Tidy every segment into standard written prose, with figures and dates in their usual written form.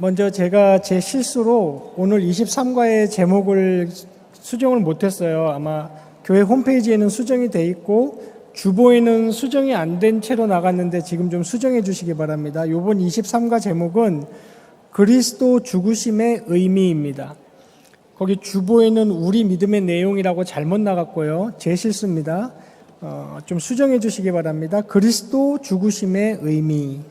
먼저 제가 제 실수로 오늘 23과의 제목을 수정을 못했어요. 아마 교회 홈페이지에는 수정이 돼 있고 주보에는 수정이 안 된 채로 나갔는데 지금 좀 수정해 주시기 바랍니다. 이번 23과 제목은 그리스도 죽으심의 의미입니다. 거기 주보에는 우리 믿음의 내용이라고 잘못 나갔고요. 제 실수입니다. 좀 수정해 주시기 바랍니다. 그리스도 죽으심의 의미.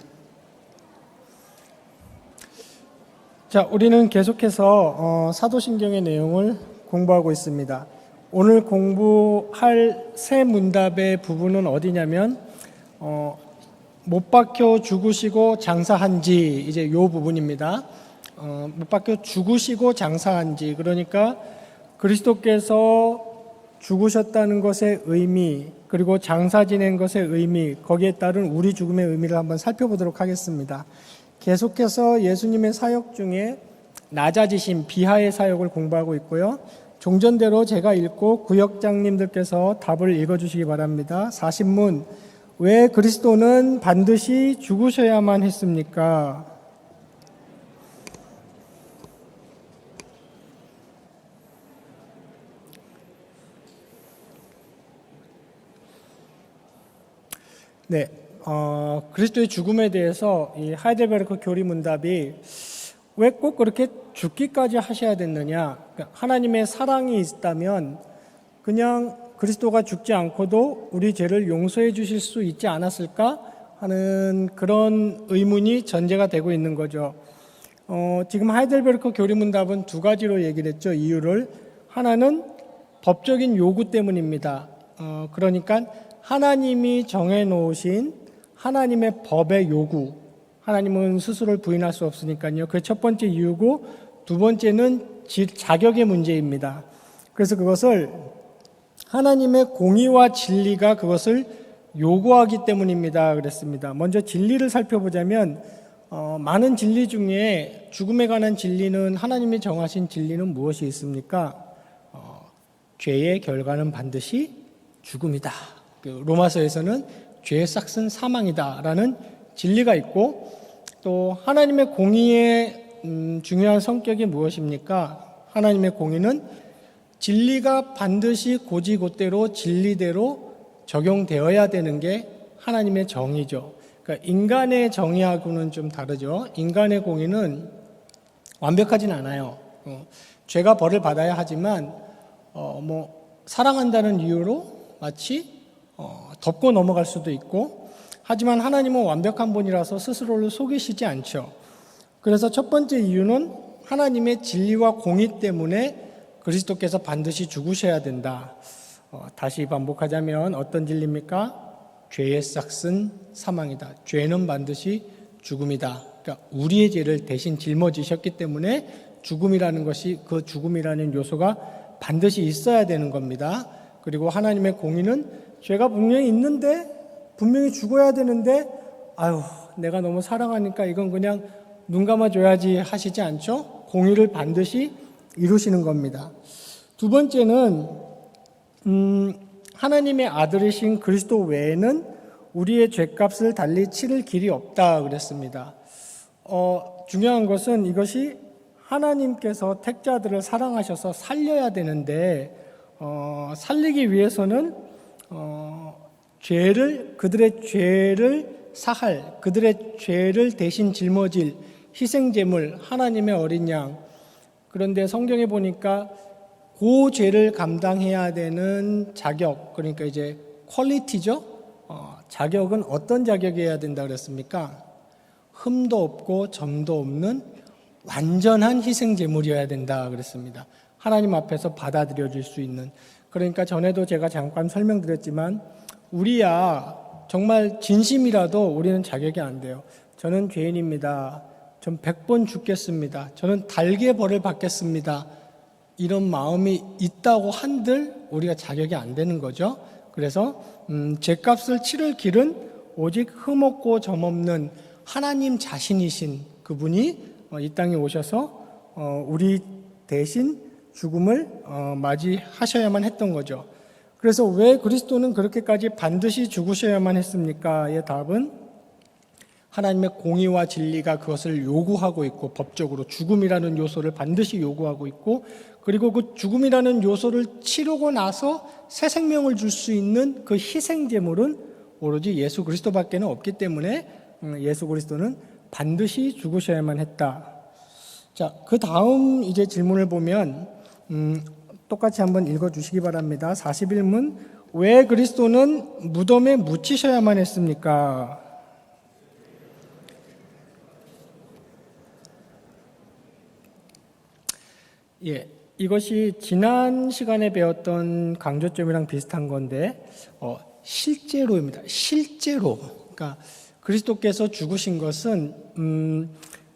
자, 우리는 계속해서 사도신경의 내용을 공부하고 있습니다. 오늘 공부할 새 문답의 부분은 어디냐면 못 박혀 죽으시고 장사한지 이제 요 부분입니다. 못 박혀 죽으시고 장사한지, 그러니까 그리스도께서 죽으셨다는 것의 의미, 그리고 장사 지낸 것의 의미, 거기에 따른 우리 죽음의 의미를 한번 살펴보도록 하겠습니다. 계속해서 예수님의 사역 중에 낮아지심, 비하의 사역을 공부하고 있고요. 종전대로 제가 읽고 구역장님들께서 답을 읽어주시기 바랍니다. 40문, 왜 그리스도는 반드시 죽으셔야만 했습니까? 네, 그리스도의 죽음에 대해서 이 하이델베르크 교리문답이 왜 꼭 그렇게 죽기까지 하셔야 됐느냐? 그러니까 하나님의 사랑이 있다면 그냥 그리스도가 죽지 않고도 우리 죄를 용서해 주실 수 있지 않았을까 하는 그런 의문이 전제가 되고 있는 거죠. 지금 하이델베르크 교리문답은 두 가지로 얘기를 했죠. 이유를. 하나는 법적인 요구 때문입니다. 그러니까 하나님이 정해놓으신 하나님의 법의 요구, 하나님은 스스로를 부인할 수 없으니까요. 그게 첫 번째 이유고, 두 번째는 자격의 문제입니다. 그래서 그것을 하나님의 공의와 진리가 그것을 요구하기 때문입니다. 그랬습니다. 먼저 진리를 살펴보자면 많은 진리 중에 죽음에 관한 진리는, 하나님이 정하신 진리는 무엇이 있습니까? 죄의 결과는 반드시 죽음이다. 로마서에서는 죄의 싹은 사망이다라는 진리가 있고, 또 하나님의 공의의 중요한 성격이 무엇입니까? 하나님의 공의는 진리가 반드시 고지고대로 진리대로 적용되어야 되는 게 하나님의 정의죠. 그러니까 인간의 정의하고는 좀 다르죠. 인간의 공의는 완벽하진 않아요. 죄가 벌을 받아야 하지만 사랑한다는 이유로 마치 덮고 넘어갈 수도 있고, 하지만 하나님은 완벽한 분이라서 스스로를 속이시지 않죠. 그래서 첫 번째 이유는 하나님의 진리와 공의 때문에 그리스도께서 반드시 죽으셔야 된다. 다시 반복하자면 어떤 진리입니까? 죄의 싹은 사망이다. 죄는 반드시 죽음이다. 그러니까 우리의 죄를 대신 짊어지셨기 때문에 죽음이라는 것이, 그 죽음이라는 요소가 반드시 있어야 되는 겁니다. 그리고 하나님의 공의는 죄가 분명히 있는데, 분명히 죽어야 되는데, 내가 너무 사랑하니까 이건 그냥 눈 감아줘야지 하시지 않죠? 공의를 반드시 이루시는 겁니다. 두 번째는 하나님의 아들이신 그리스도 외에는 우리의 죄값을 달리 치를 길이 없다 그랬습니다. 중요한 것은 이것이 하나님께서 택자들을 사랑하셔서 살려야 되는데, 살리기 위해서는 그들의 죄를 사할, 그들의 죄를 대신 짊어질 희생제물, 하나님의 어린 양. 그런데 성경에 보니까 그 죄를 감당해야 되는 자격, 그러니까 이제 퀄리티죠. 자격은 어떤 자격이어야 된다 그랬습니까? 흠도 없고 점도 없는 완전한 희생제물이어야 된다 그랬습니다. 하나님 앞에서 받아들여질 수 있는. 그러니까 전에도 제가 잠깐 설명드렸지만, 우리야 정말 진심이라도 우리는 자격이 안 돼요. 저는 죄인입니다. 전 100번 죽겠습니다. 저는 달게 벌을 받겠습니다. 이런 마음이 있다고 한들 우리가 자격이 안 되는 거죠. 그래서 죄값을 치를 길은 오직 흠없고 점없는 하나님 자신이신 그분이 이 땅에 오셔서 우리 대신 죽음을 맞이하셔야만 했던 거죠. 그래서 왜 그리스도는 그렇게까지 반드시 죽으셔야만 했습니까? 의 답은 하나님의 공의와 진리가 그것을 요구하고 있고 법적으로 죽음이라는 요소를 반드시 요구하고 있고 그리고 그 죽음이라는 요소를 치르고 나서 새 생명을 줄 수 있는 그 희생 제물은 오로지 예수 그리스도밖에는 없기 때문에 예수 그리스도는 반드시 죽으셔야만 했다. 자, 그 다음 이제 질문을 보면 똑같이 한번 읽어주시기 바랍니다. 41문 왜 그리스도는 무덤에 묻히셔야만 했습니까? 예, 이것이 지난 시간에 배웠던 강조점이랑 비슷한 건데 실제로입니다. 실제로 그러니까 그리스도께서 죽으신 것은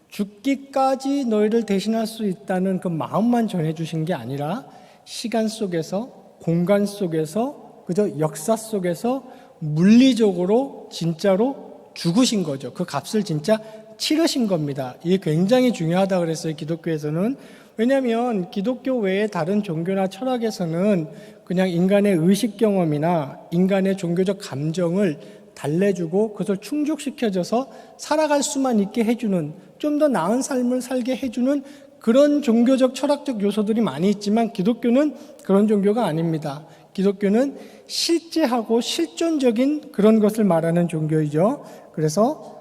죽기까지 너희를 대신할 수 있다는 그 마음만 전해주신 게 아니라 시간 속에서 공간 속에서 그저 역사 속에서 물리적으로 진짜로 죽으신 거죠. 그 값을 진짜 치르신 겁니다. 이게 굉장히 중요하다 그랬어요. 기독교에서는. 왜냐하면 기독교 외에 다른 종교나 철학에서는 그냥 인간의 의식 경험이나 인간의 종교적 감정을 달래주고 그것을 충족시켜줘서 살아갈 수만 있게 해주는 좀 더 나은 삶을 살게 해주는 그런 종교적 철학적 요소들이 많이 있지만 기독교는 그런 종교가 아닙니다. 기독교는 실제하고 실존적인 그런 것을 말하는 종교이죠. 그래서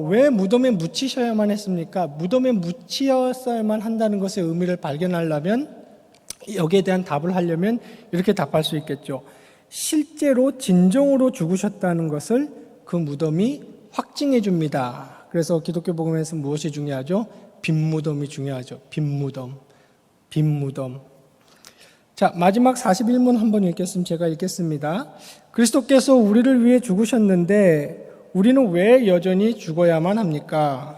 왜 무덤에 묻히셔야만 했습니까? 무덤에 묻히었어야만 한다는 것의 의미를 발견하려면 여기에 대한 답을 하려면 이렇게 답할 수 있겠죠. 실제로 진정으로 죽으셨다는 것을 그 무덤이 확증해 줍니다. 그래서 기독교 복음에서 무엇이 중요하죠? 빈무덤이 중요하죠. 빈무덤. 자, 마지막 41문 한번 읽겠습니다. 제가 읽겠습니다. 그리스도께서 우리를 위해 죽으셨는데 우리는 왜 여전히 죽어야만 합니까?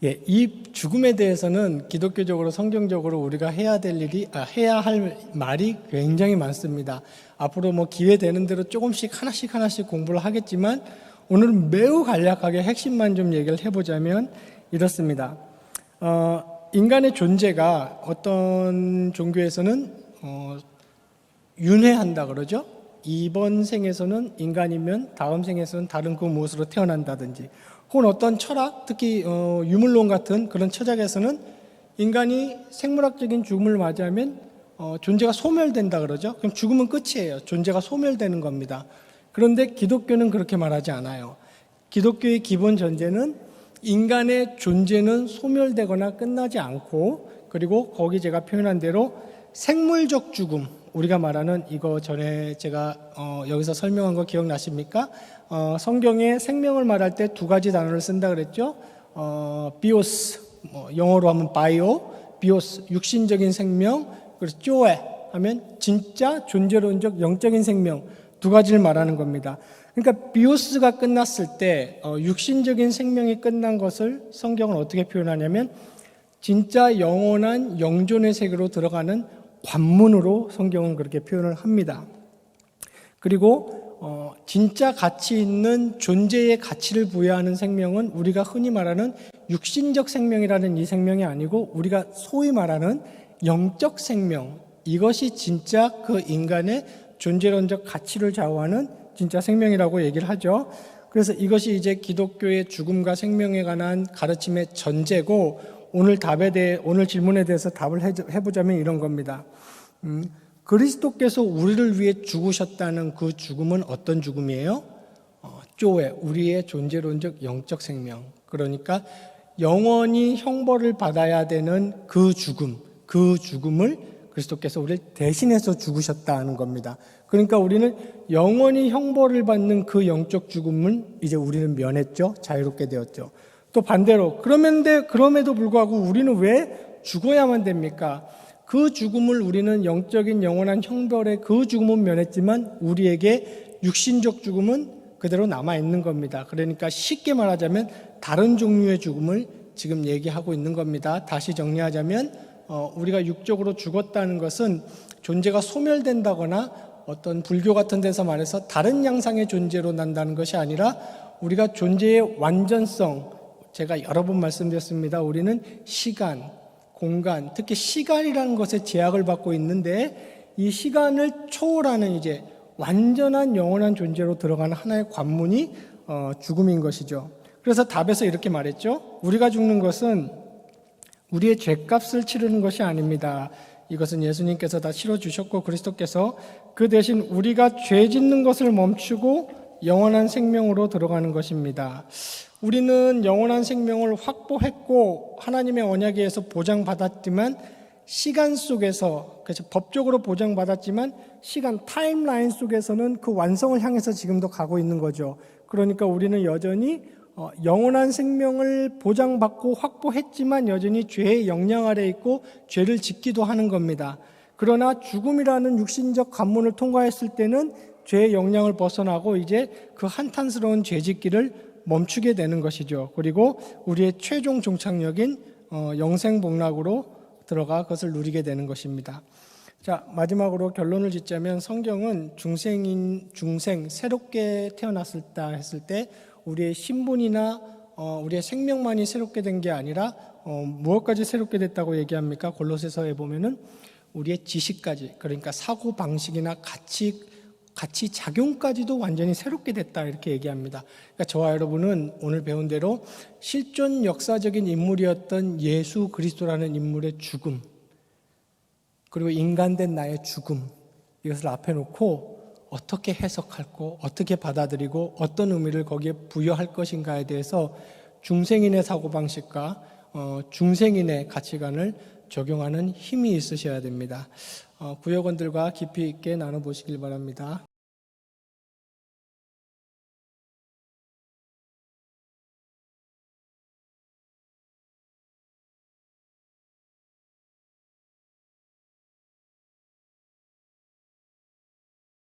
예, 이 죽음에 대해서는 기독교적으로 성경적으로 우리가 해야 할 말이 굉장히 많습니다. 앞으로 기회 되는 대로 조금씩 하나씩 공부를 하겠지만 오늘은 매우 간략하게 핵심만 좀 얘기를 해보자면 이렇습니다. 인간의 존재가 어떤 종교에서는 윤회한다 그러죠. 이번 생에서는 인간이면 다음 생에서는 다른 그 무엇으로 태어난다든지 혹은 어떤 철학, 특히 유물론 같은 그런 철학에서는 인간이 생물학적인 죽음을 맞이하면 존재가 소멸된다 그러죠. 그럼 죽음은 끝이에요. 존재가 소멸되는 겁니다. 그런데 기독교는 그렇게 말하지 않아요. 기독교의 기본 전제는 인간의 존재는 소멸되거나 끝나지 않고 그리고 거기 제가 표현한 대로 생물적 죽음, 우리가 말하는 이거 전에 제가 여기서 설명한 거 기억나십니까? 성경에 생명을 말할 때 두 가지 단어를 쓴다 그랬죠. 비오스, 영어로 하면 바이오, 비오스, 육신적인 생명, 그리고 쪼에 하면 진짜 존재론적 영적인 생명, 두 가지를 말하는 겁니다. 그러니까 비오스가 끝났을 때 육신적인 생명이 끝난 것을 성경은 어떻게 표현하냐면 진짜 영원한 영존의 세계로 들어가는 관문으로 성경은 그렇게 표현을 합니다. 그리고 진짜 가치 있는 존재의 가치를 부여하는 생명은 우리가 흔히 말하는 육신적 생명이라는 이 생명이 아니고 우리가 소위 말하는 영적 생명, 이것이 진짜 그 인간의 존재론적 가치를 좌우하는 진짜 생명이라고 얘기를 하죠. 그래서 이것이 이제 기독교의 죽음과 생명에 관한 가르침의 전제고 오늘 질문에 대해서 답을 해보자면 이런 겁니다. 그리스도께서 우리를 위해 죽으셨다는 그 죽음은 어떤 죽음이에요? 쪼에, 우리의 존재론적 영적 생명. 그러니까 영원히 형벌을 받아야 되는 그 죽음을 그리스도께서 우리를 대신해서 죽으셨다는 겁니다. 그러니까 우리는 영원히 형벌을 받는 그 영적 죽음을 이제 우리는 면했죠. 자유롭게 되었죠. 또 반대로 그럼에도 불구하고 우리는 왜 죽어야만 됩니까? 그 죽음을 우리는 영적인 영원한 형벌의 그 죽음은 면했지만 우리에게 육신적 죽음은 그대로 남아있는 겁니다. 그러니까 쉽게 말하자면 다른 종류의 죽음을 지금 얘기하고 있는 겁니다. 다시 정리하자면 우리가 육적으로 죽었다는 것은 존재가 소멸된다거나 어떤 불교 같은 데서 말해서 다른 양상의 존재로 난다는 것이 아니라 우리가 존재의 완전성, 제가 여러 번 말씀드렸습니다. 우리는 시간, 공간, 특히 시간이라는 것에 제약을 받고 있는데 이 시간을 초월하는 이제 완전한 영원한 존재로 들어가는 하나의 관문이 죽음인 것이죠. 그래서 답에서 이렇게 말했죠. 우리가 죽는 것은 우리의 죄값을 치르는 것이 아닙니다. 이것은 예수님께서 다 치러주셨고 그리스도께서 그 대신 우리가 죄 짓는 것을 멈추고 영원한 생명으로 들어가는 것입니다. 우리는 영원한 생명을 확보했고 하나님의 언약에 의해서 보장받았지만 시간 속에서, 그래서 법적으로 보장받았지만 시간 타임라인 속에서는 그 완성을 향해서 지금도 가고 있는 거죠. 그러니까 우리는 여전히 영원한 생명을 보장받고 확보했지만 여전히 죄의 영향 아래 있고 죄를 짓기도 하는 겁니다. 그러나 죽음이라는 육신적 관문을 통과했을 때는 죄의 영향을 벗어나고 이제 그 한탄스러운 죄짓기를 멈추게 되는 것이죠. 그리고 우리의 최종 종착역인 영생복락으로 들어가 그것을 누리게 되는 것입니다. 자, 마지막으로 결론을 짓자면 성경은 중생, 새롭게 태어났다 했을 때 우리의 신분이나 우리의 생명만이 새롭게 된 게 아니라 무엇까지 새롭게 됐다고 얘기합니까? 골로새서에 보면은 우리의 지식까지, 그러니까 사고 방식이나 가치 작용까지도 완전히 새롭게 됐다 이렇게 얘기합니다. 그러니까 저와 여러분은 오늘 배운 대로 실존 역사적인 인물이었던 예수 그리스도라는 인물의 죽음, 그리고 인간된 나의 죽음, 이것을 앞에 놓고 어떻게 해석할고 어떻게 받아들이고 어떤 의미를 거기에 부여할 것인가에 대해서 중생인의 사고방식과 중생인의 가치관을 적용하는 힘이 있으셔야 됩니다. 구역원들과 깊이 있게 나눠보시길 바랍니다.